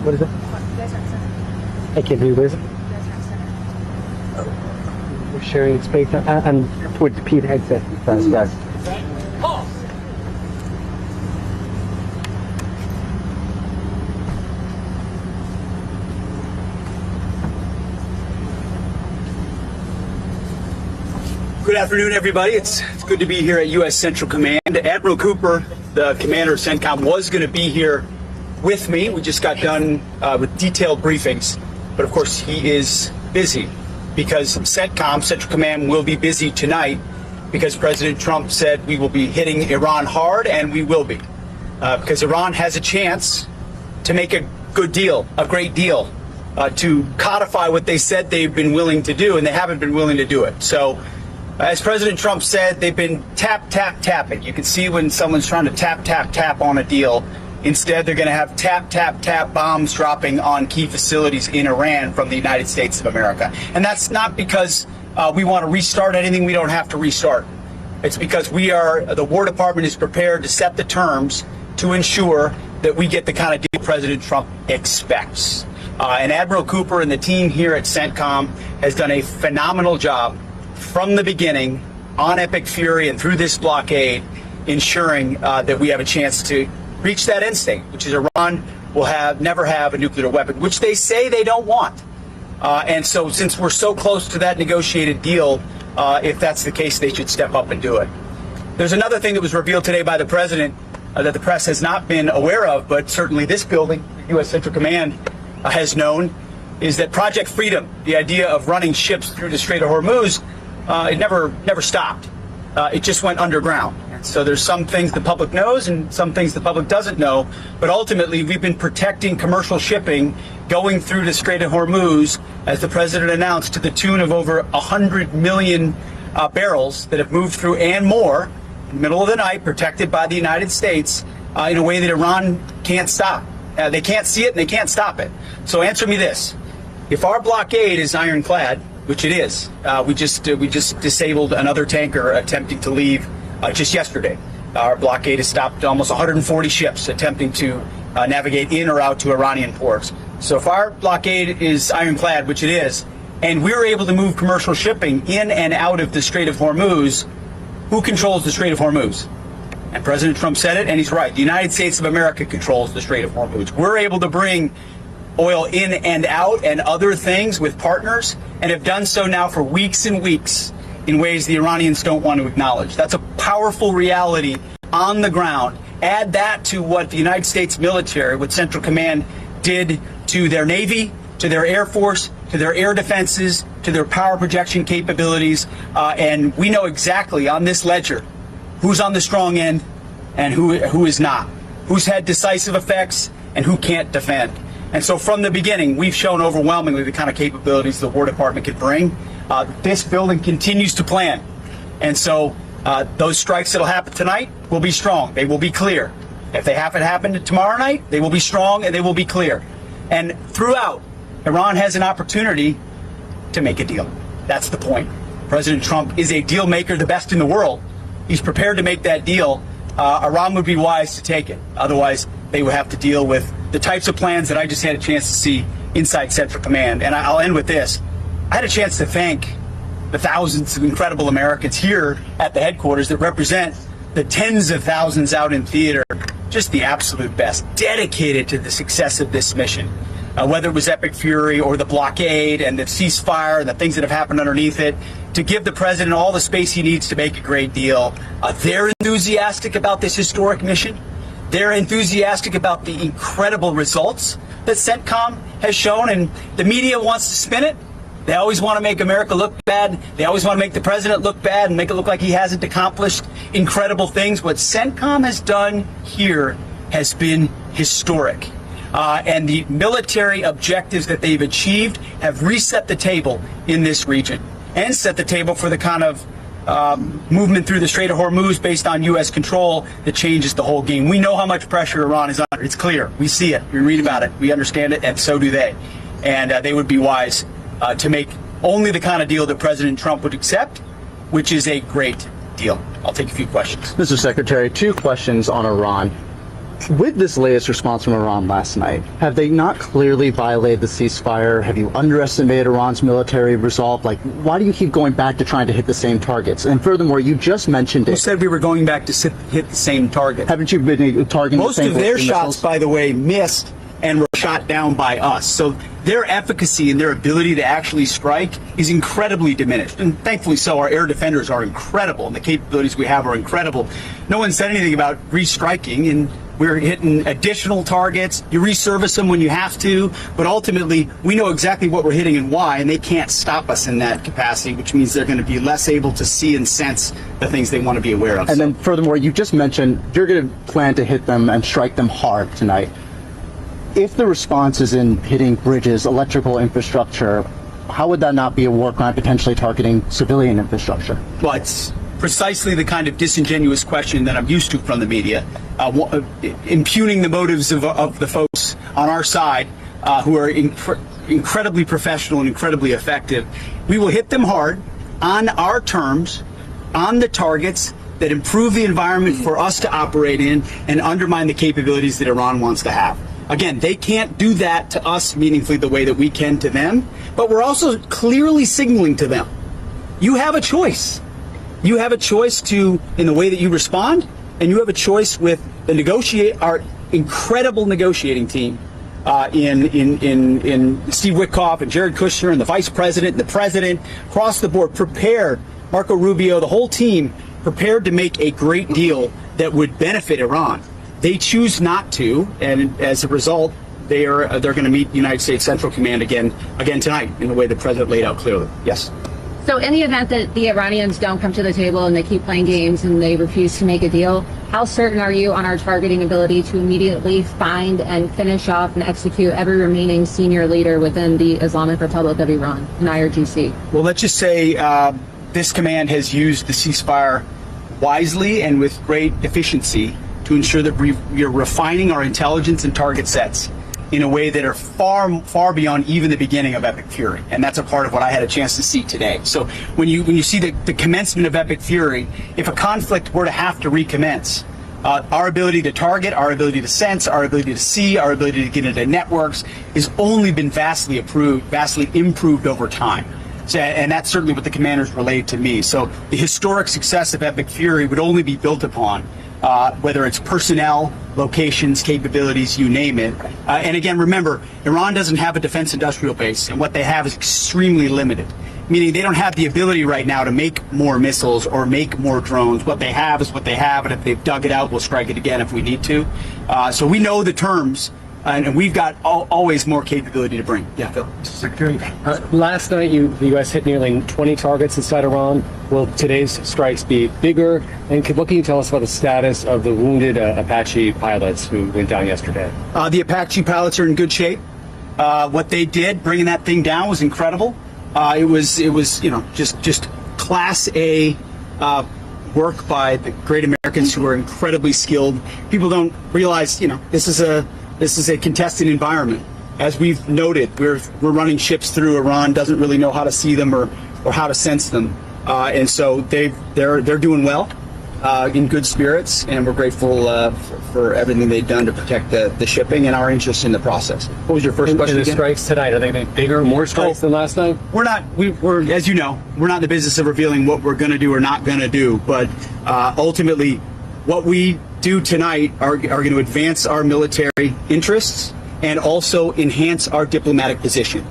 What is it? I can't hear you. What is it? We're sharing space and towards Pete Hegseth. That's right. Good afternoon, everybody. It's good to be here at U.S. Central Command. Admiral Cooper, the commander of CENTCOM, was going to be here with me. We just got done with detailed briefings, but of course he is busy because CENTCOM, Central Command, will be busy tonight because President Trump said we will be hitting Iran hard, and we will be because Iran has a chance to make a good deal, a great deal, to codify what they said they've been willing to do, and they haven't been willing to do it. So as President Trump said, they've been tapping. You can see when someone's trying to tap on a deal. Instead, they're going to have tap bombs dropping on key facilities in Iran from the United States of America. And that's not because we want to restart anything we don't have to restart. It's because the War Department is prepared to set the terms to ensure that we get the kind of deal President Trump expects. And Admiral Cooper and the team here at CENTCOM has done a phenomenal job from the beginning on Epic Fury and through this blockade, ensuring that we have a chance to reach that end state, which is Iran will never have a nuclear weapon, which they say they don't want. And so since we're so close to that negotiated deal, if that's the case, they should step up and do it. There's another thing that was revealed today by the president that the press has not been aware of, but certainly this building, U.S. Central Command, has known, is that Project Freedom, the idea of running ships through the Strait of Hormuz, it never stopped. It just went underground. So there's some things the public knows and some things the public doesn't know. But ultimately, we've been protecting commercial shipping going through the Strait of Hormuz, as the president announced, to the tune of over 100 million barrels that have moved through and more in the middle of the night, protected by the United States in a way that Iran can't stop. They can't see it and they can't stop it. So answer me this. If our blockade is ironclad, which it is. We just disabled another tanker attempting to leave just yesterday. Our blockade has stopped almost 140 ships attempting to navigate in or out to Iranian ports. So if our blockade is ironclad, which it is, and we're able to move commercial shipping in and out of the Strait of Hormuz, who controls the Strait of Hormuz? And President Trump said it, and he's right. The United States of America controls the Strait of Hormuz. We're able to bring oil in and out and other things with partners, and have done so now for weeks and weeks in ways the Iranians don't want to acknowledge. That's a powerful reality on the ground. Add that to what the United States military, what Central Command did to their Navy, to their Air Force, to their air defenses, to their power projection capabilities, and we know exactly on this ledger who's on the strong end and who is not, who's had decisive effects and who can't defend. And so from the beginning, we've shown overwhelmingly the kind of capabilities the War Department can bring. This building continues to plan. And so those strikes that'll happen tonight will be strong. They will be clear. If they happen to happen tomorrow night, they will be strong and they will be clear. And throughout, Iran has an opportunity to make a deal. That's the point. President Trump is a deal maker, the best in the world. He's prepared to make that deal. Iran would be wise to take it. Otherwise, they would have to deal with the types of plans that I just had a chance to see inside Central Command. And I'll end with this. I had a chance to thank the thousands of incredible Americans here at the headquarters that represent the tens of thousands out in theater, just the absolute best, dedicated to the success of this mission. Whether it was Epic Fury or the blockade and the ceasefire and the things that have happened underneath it, to give the president all the space he needs to make a great deal. They're enthusiastic about this historic mission. They're enthusiastic about the incredible results that CENTCOM has shown, and the media wants to spin it. They always want to make America look bad. They always want to make the president look bad and make it look like he hasn't accomplished incredible things. What CENTCOM has done here has been historic. And the military objectives that they've achieved have reset the table in this region and set the table for the kind of movement through the Strait of Hormuz based on U.S. control that changes the whole game. We know how much pressure Iran is under. It's clear. We see it. We read about it. We understand it, and so do they. And they would be wise to make only the kind of deal that President Trump would accept, which is a great deal. I'll take a few questions. Mr. Secretary, 2 questions on Iran. With this latest response from Iran last night, have they not clearly violated the ceasefire? Have you underestimated Iran's military resolve? Like, why do you keep going back to trying to hit the same targets? And furthermore, you just mentioned Who it. said we were going back to hit the same target? Haven't you been targeting Most the same of their missiles? shots, by the way, missed and were shot down by us. So their efficacy and their ability to actually strike is incredibly diminished. And thankfully so, our air defenders are incredible, and the capabilities we have are incredible. No one said anything about restriking, and we're hitting additional targets. You resurface them when you have to, but ultimately we know exactly what we're hitting and why, and they can't stop us in that capacity, which means they're going to be less able to see and sense the things they want to be aware of. And then furthermore, you just mentioned you're going to plan to hit them and strike them hard tonight. If the response is in hitting bridges, electrical infrastructure, how would that not be a war crime potentially targeting civilian infrastructure? Well, it's precisely the kind of disingenuous question that I'm used to from the media, impugning the motives of the folks on our side who are incredibly professional and incredibly effective. We will hit them hard on our terms, on the targets that improve the environment for us to operate in and undermine the capabilities that Iran wants to have. Again, they can't do that to us meaningfully the way that we can to them, but we're also clearly signaling to them, you have a choice. You have a choice in the way that you respond, and you have a choice with our incredible negotiating team in Steve Witkoff and Jared Kushner and the vice president and the president across the board, prepared, Marco Rubio, the whole team, prepared to make a great deal that would benefit Iran. They choose not to, and as a result, they're going to meet United States Central Command again tonight in the way the president laid out clearly. Yes. So in the event that the Iranians don't come to the table and they keep playing games and they refuse to make a deal, how certain are you on our targeting ability to immediately find and finish off and execute every remaining senior leader within the Islamic Republic of Iran, in IRGC? Well, let's just say this command has used the ceasefire wisely and with great efficiency to ensure that we are refining our intelligence and target sets in a way that are far beyond even the beginning of Epic Fury. And that's a part of what I had a chance to see today. So when you see the commencement of Epic Fury, if a conflict were to have to recommence, our ability to target, our ability to sense, our ability to see, our ability to get into networks has only been vastly improved over time. So, and that's certainly what the commanders relayed to me. So the historic success of Epic Fury would only be built upon whether it's personnel, locations, capabilities, you name it. And again, remember, Iran doesn't have a defense industrial base, and what they have is extremely limited, meaning they don't have the ability right now to make more missiles or make more drones. What they have is what they have, and if they've dug it out, we'll strike it again if we need to. So we know the terms, and we've got always more capability to bring. Yeah, Phil. Secretary, last night the U.S. hit nearly 20 targets inside Iran. Will today's strikes be bigger? And what can you tell us about the status of the wounded Apache pilots who went down yesterday? The Apache pilots are in good shape. What they did, bringing that thing down, was incredible. It was just Class A work by the great Americans who are incredibly skilled. People don't realize, this is a contested environment. As we've noted, we're running ships through. Iran doesn't really know how to see them or how to sense them, and so they're doing well, in good spirits, and we're grateful for everything they've done to protect the shipping and our interest in the process. What was your first question The again? strikes tonight, are they going to be bigger, more strikes than last night? We're not. We're as you know, we're not in the business of revealing what we're going to do or not going to do, but ultimately, what we do tonight are going to advance our military interests and also enhance our diplomatic position.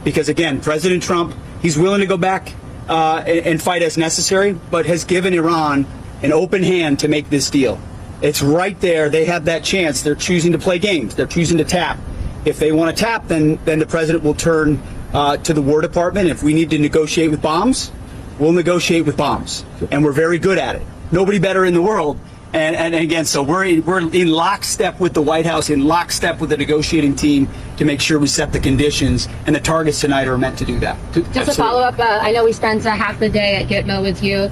Because again, President Trump, he's willing to go back and fight as necessary, but has given Iran an open hand to make this deal. It's right there. They have that chance. They're choosing to play games. They're choosing to tap. If they want to tap, then the president will turn to the War Department. If we need to negotiate with bombs, we'll negotiate with bombs. And we're very good at it. Nobody better in the world. And again, so we're in lockstep with the White House, in lockstep with the negotiating team to make sure we set the conditions, and the targets tonight are meant to do that. Just a follow-up, I know we spent half the day at Gitmo with you.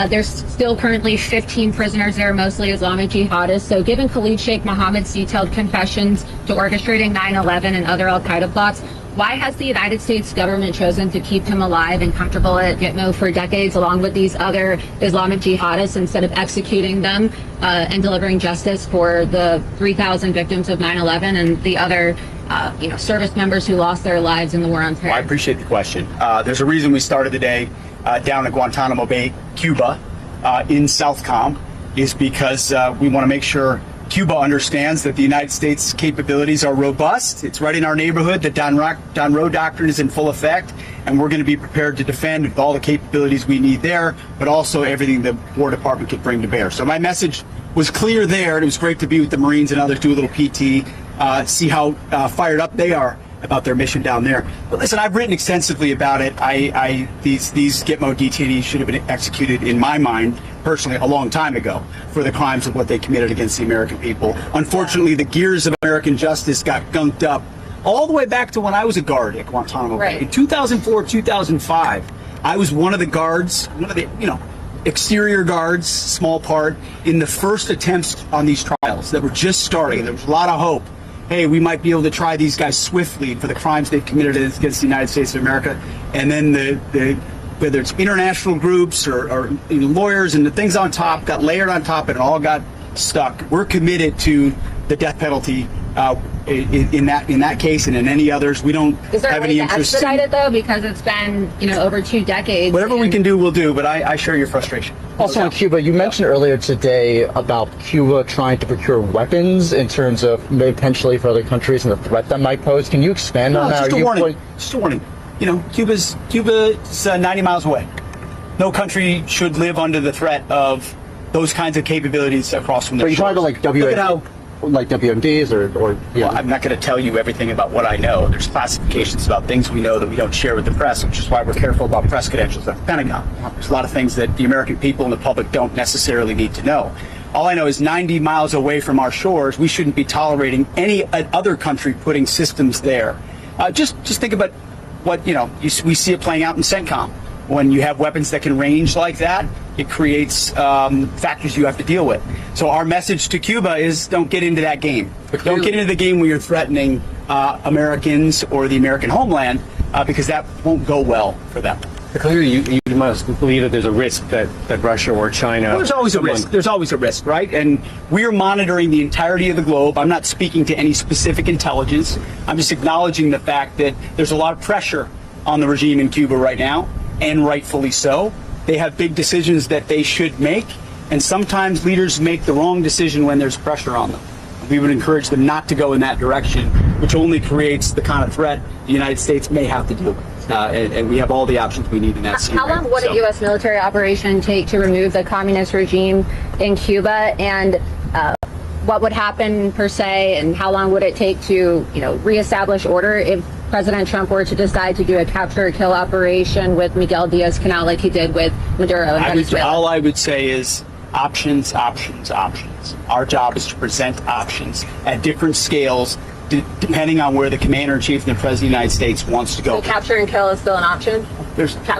There's still currently 15 prisoners there, mostly Islamic jihadists. So given Khalid Sheikh Mohammed's detailed confessions to orchestrating 9/11 and other al-Qaeda plots, Why has the United States government chosen to keep him alive and comfortable at Gitmo for decades, along with these other Islamic jihadists, instead of executing them and delivering justice for the 3,000 victims of 9/11 and the other service members who lost their lives in the war on terror? Well, I appreciate the question. There's a reason we started the day down at Guantanamo Bay, Cuba, in Southcom, is because we want to make sure Cuba understands that the United States capabilities are robust. It's right in our neighborhood. The Don Roe Doctrine is in full effect, and we're going to be prepared to defend with all the capabilities we need there, but also everything the War Department could bring to bear. So my message was clear there, and it was great to be with the Marines and others, do a little PT, see how fired up they are about their mission down there. But listen, I've written extensively about it. These Gitmo detainees should have been executed, in my mind, personally, a long time ago for the crimes of what they committed against the American people. Unfortunately, the gears of American justice got gunked up all the way back to when I was a guard at Guantanamo Bay. Right. In 2004, 2005, I was one of the guards, one of the, exterior guards, small part, in the first attempts on these trials that were just starting. There was a lot of hope. Hey, we might be able to try these guys swiftly for the crimes they've committed against the United States of America. And then whether it's international groups or lawyers and the things on top got layered on top and it all got stuck. We're committed to the death penalty in that case and in any others. We don't Is there have a any way to interest. expedite it though? Because it's been over 2 decades. Whatever we and- can do, we'll do. But I share your frustration. Also on Cuba, you mentioned earlier today about Cuba trying to procure weapons in terms of maybe potentially for other countries and the threat that might pose. Can you expand No, on it's that? just Are a you warning. point- Just a warning. Cuba's 90 miles away. No country should live under the threat of those kinds of capabilities across from their Are you talking shores. about Look at how. like WMDs or yeah? Well, I'm not going to tell you everything about what I know. There's classifications about things we know that we don't share with the press, which is why we're careful about press credentials at the Pentagon. There's a lot of things that the American people and the public don't necessarily need to know. All I know is 90 miles away from our shores, we shouldn't be tolerating any other country putting systems there. Just think about what, we see it playing out in CENTCOM. When you have weapons that can range like that, it creates factors you have to deal with. So our message to Cuba is don't get into that game. Don't get into the game where you're threatening Americans or the American homeland because that won't go well for them. Clearly, you must believe that there's a risk that Russia or China. Well, there's always a risk. There's always a risk, right? And we're monitoring the entirety of the globe. I'm not speaking to any specific intelligence. I'm just acknowledging the fact that there's a lot of pressure on the regime in Cuba right now, and rightfully so. They have big decisions that they should make, and sometimes leaders make the wrong decision when there's pressure on them. We would encourage them not to go in that direction, which only creates the kind of threat the United States may have to deal with. And we have all the options we need in that How long would a U.S. military operation take to remove the communist regime in Cuba, and what would happen per se, and how long would it take to, reestablish order if President Trump were to decide to do a capture or kill operation with Miguel Diaz-Canel like he did with Maduro in Venezuela? All I would say is options, options, options. Our job is to present options at different scales depending on where the commander-in-chief and the president of the United States wants to go. So capture and kill is still an option?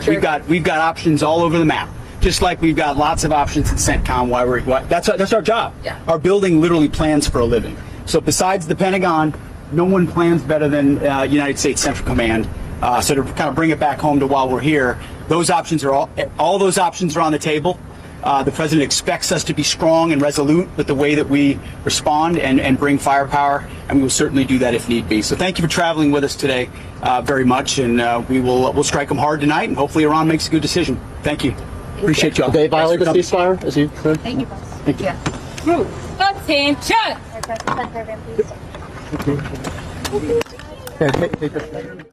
We've got options all over the map. Just like we've got lots of options in CENTCOM. That's our job. Yeah. Our building literally plans for a living. So besides the Pentagon, no one plans better than United States Central Command. So to kind of bring it back home to while we're here, those options are all those options are on the table. The president expects us to be strong and resolute with the way that we respond and bring firepower, and we will certainly do that if need be. So thank you for traveling with us today very much, and we'll strike them hard tonight, and hopefully Iran makes a good decision. Thank you. Appreciate y'all. Did they violate the ceasefire? Is he? Thank you. Thank you. Attention! Yeah, take this.